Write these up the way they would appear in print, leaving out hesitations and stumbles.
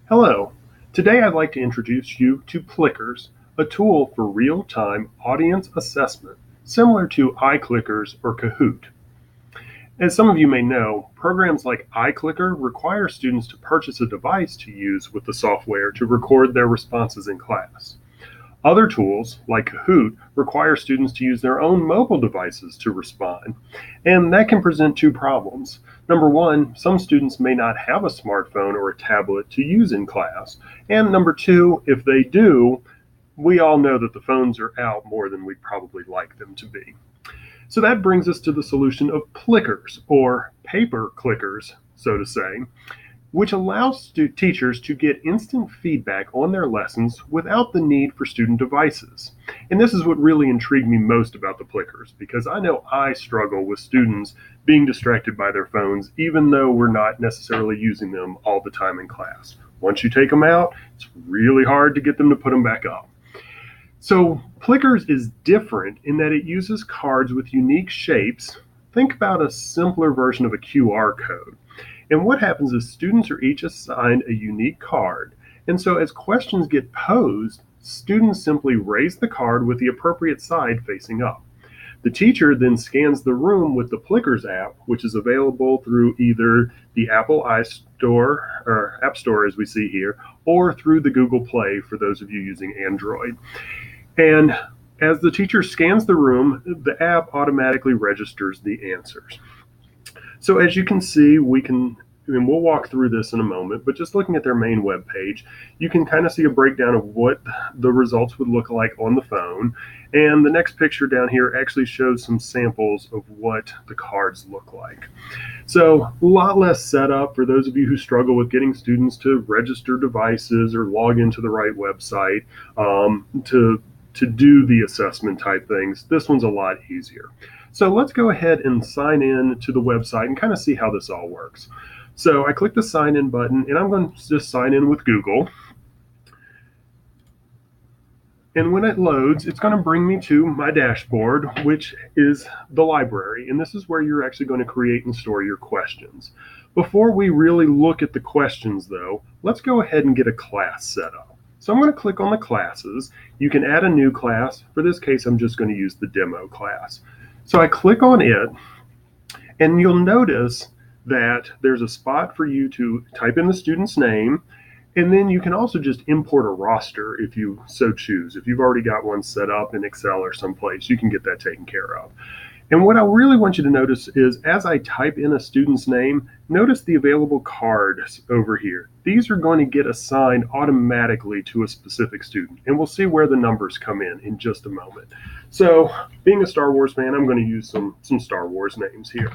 Hello. Today I'd like to introduce you to Plickers, a tool for real-time audience assessment, similar to iClickers or Kahoot. As some of you may know, programs like iClicker require students to purchase a device to use with the software to record their responses in class. Other tools, like Kahoot, require students to use their own mobile devices to respond, and that can present two problems. Number one, some students may not have a smartphone or a tablet to use in class, and number two, if they do, we all know that the phones are out more than we'd probably like them to be. So that brings us to the solution of Plickers, or paper clickers, so to say, which allows teachers to get instant feedback on their lessons without the need for student devices. And this is what really intrigued me most about the Plickers, because I know I struggle with students being distracted by their phones, even though we're not necessarily using them all the time in class. Once you take them out, it's really hard to get them to put them back up. So Plickers is different in that it uses cards with unique shapes. Think about a simpler version of a QR code. And what happens is students are each assigned a unique card. And so as questions get posed, students simply raise the card with the appropriate side facing up. The teacher then scans the room with the Plickers app, which is available through either the Apple iStore or App Store as we see here, or through the Google Play for those of you using Android. And as the teacher scans the room, the app automatically registers the answers. So as you can see, and we'll walk through this in a moment, but just looking at their main web page, you can kind of see a breakdown of what the results would look like on the phone. And the next picture down here actually shows some samples of what the cards look like. So a lot less setup for those of you who struggle with getting students to register devices or log into the right website to do the assessment type things. This one's a lot easier. So let's go ahead and sign in to the website and kind of see how this all works. So I click the sign in button and I'm going to just sign in with Google. And when it loads, it's going to bring me to my dashboard, which is the library. And this is where you're actually going to create and store your questions. Before we really look at the questions though, let's go ahead and get a class set up. So I'm going to click on the classes. You can add a new class. For this case, I'm just going to use the demo class. So I click on it, and you'll notice that there's a spot for you to type in the student's name, and then you can also just import a roster if you so choose. If you've already got one set up in Excel or someplace, you can get that taken care of. And what I really want you to notice is as I type in a student's name, notice the available cards over here. These are going to get assigned automatically to a specific student, and we'll see where the numbers come in just a moment. So being a Star Wars fan, I'm going to use some Star Wars names here.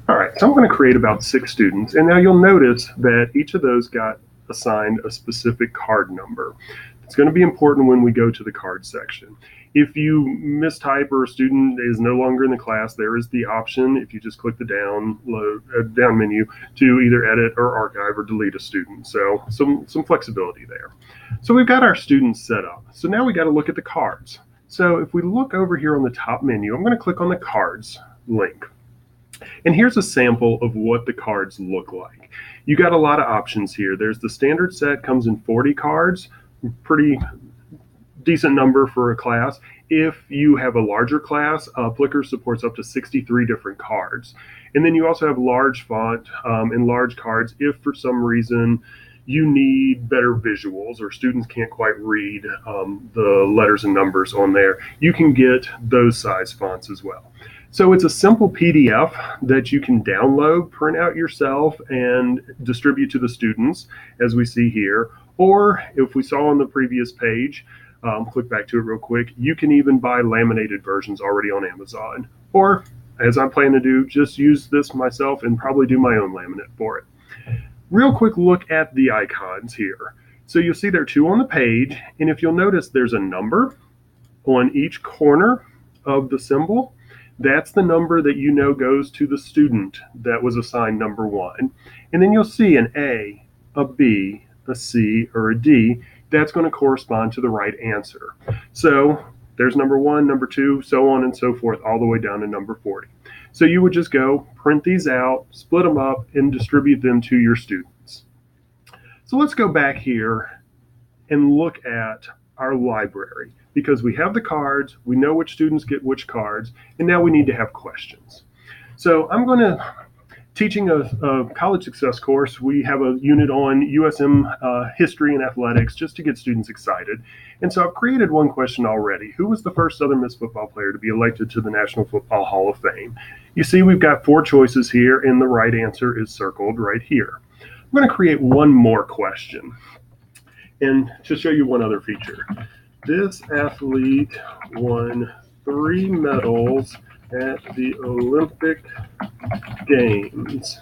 All right, so I'm going to create about 6 students, and now you'll notice that each of those got assigned a specific card number. It's going to be important when we go to the card section. If you mistype or a student is no longer in the class, there is the option, if you just click the down menu, to either edit or archive or delete a student. So some flexibility there. So we've got our students set up. So now we got to look at the cards. So if we look over here on the top menu, I'm going to click on the cards link. And here's a sample of what the cards look like. You got a lot of options here. There's the standard set, comes in 40 cards, pretty decent number for a class. If you have a larger class, Plickers supports up to 63 different cards. And then you also have large font and large cards if for some reason you need better visuals or students can't quite read the letters and numbers on there. You can get those size fonts as well. So it's a simple PDF that you can download, print out yourself, and distribute to the students, as we see here. Or if we saw on the previous page, click back to it real quick, you can even buy laminated versions already on Amazon. Or, as I'm planning to do, just use this myself and probably do my own laminate for it. Real quick look at the icons here. So you'll see there are 2 on the page, and if you'll notice, there's a number on each corner of the symbol. That's the number that you know goes to the student that was assigned number 1. And then you'll see an A, a B, a C, or a D. That's going to correspond to the right answer. So there's number 1, number 2, so on and so forth, all the way down to number 40. So you would just go print these out, split them up, and distribute them to your students. So let's go back here and look at our library, because we have the cards, we know which students get which cards, and now we need to have questions. So I'm going to, teaching a college success course, we have a unit on USM history and athletics just to get students excited. And so I've created one question already. Who was the first Southern Miss football player to be elected to the National Football Hall of Fame? You see we've got 4 choices here, and the right answer is circled right here. I'm going to create one more question. And to show you one other feature, this athlete won 3 medals at the Olympic Games.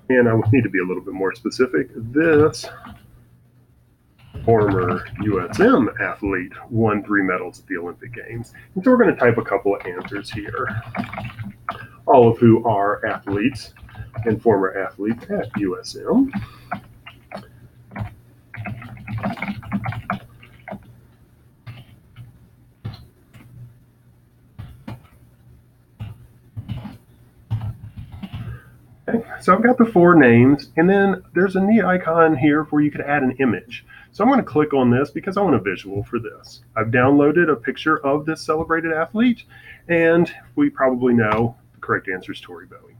And I need to be a little bit more specific. This former USM athlete won 3 medals at the Olympic Games. And so we're going to type a couple of answers here, all of who are athletes and former athletes at USM. Okay, so I've got the 4 names, and then there's a neat icon here where you could add an image. So I'm going to click on this because I want a visual for this. I've downloaded a picture of this celebrated athlete, and we probably know the correct answer is Tori Bowie.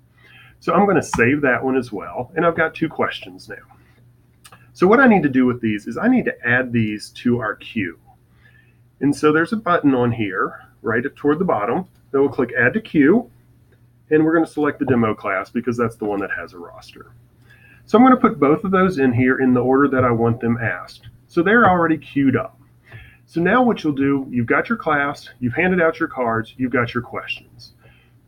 So I'm going to save that one as well, and I've got 2 questions now. So what I need to do with these is I need to add these to our queue. And so there's a button on here, right up toward the bottom. Then we'll click Add to Queue, and we're going to select the demo class because that's the one that has a roster. So I'm going to put both of those in here in the order that I want them asked. So they're already queued up. So now what you'll do, you've got your class, you've handed out your cards, you've got your questions.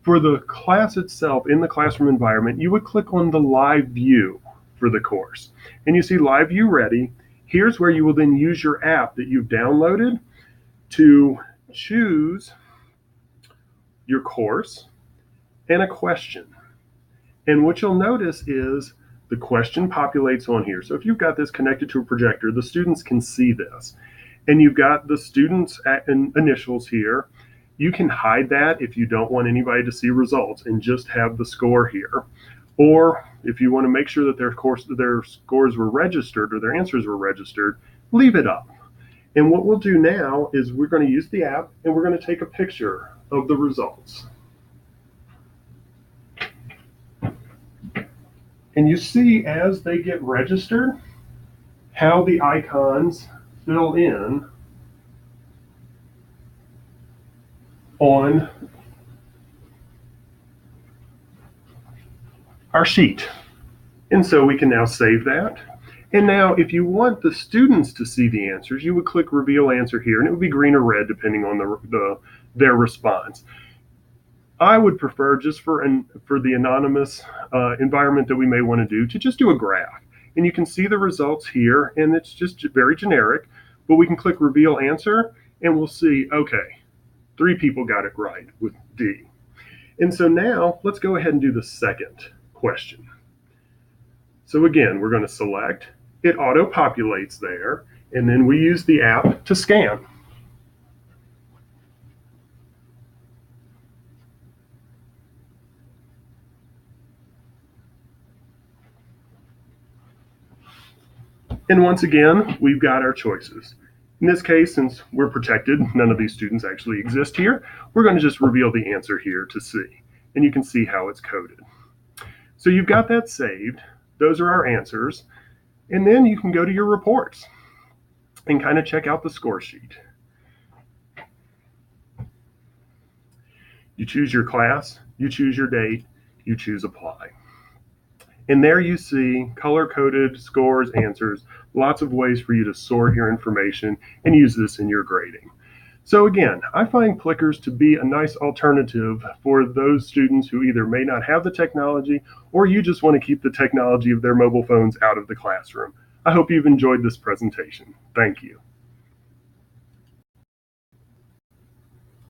For the class itself, in the classroom environment, you would click on the live view for the course. And you see live view ready. Here's where you will then use your app that you've downloaded to choose your course and a question. And what you'll notice is the question populates on here. So if you've got this connected to a projector, the students can see this. And you've got the students' initials here. You can hide that if you don't want anybody to see results and just have the score here. Or if you want to make sure that their scores were registered or their answers were registered, leave it up. And what we'll do now is we're going to use the app and we're going to take a picture of the results. And you see as they get registered, how the icons fill in on our sheet. And so we can now save that. And now if you want the students to see the answers, you would click Reveal Answer here, and it would be green or red depending on their response. I would prefer, just for the anonymous environment that we may want to do, to just do a graph. And you can see the results here, and it's just very generic, but we can click Reveal Answer, and we'll see, okay, 3 people got it right with D. And so now let's go ahead and do the second question. So again, we're going to select, it auto-populates there, and then we use the app to scan. And once again, we've got our choices. In this case, since we're protected, none of these students actually exist here, we're going to just reveal the answer here to see. And you can see how it's coded. So you've got that saved. Those are our answers. And then you can go to your reports and kind of check out the score sheet. You choose your class, you choose your date, you choose Apply. And there you see color-coded scores, answers, lots of ways for you to sort your information and use this in your grading. So again, I find Plickers to be a nice alternative for those students who either may not have the technology or you just want to keep the technology of their mobile phones out of the classroom. I hope you've enjoyed this presentation. Thank you.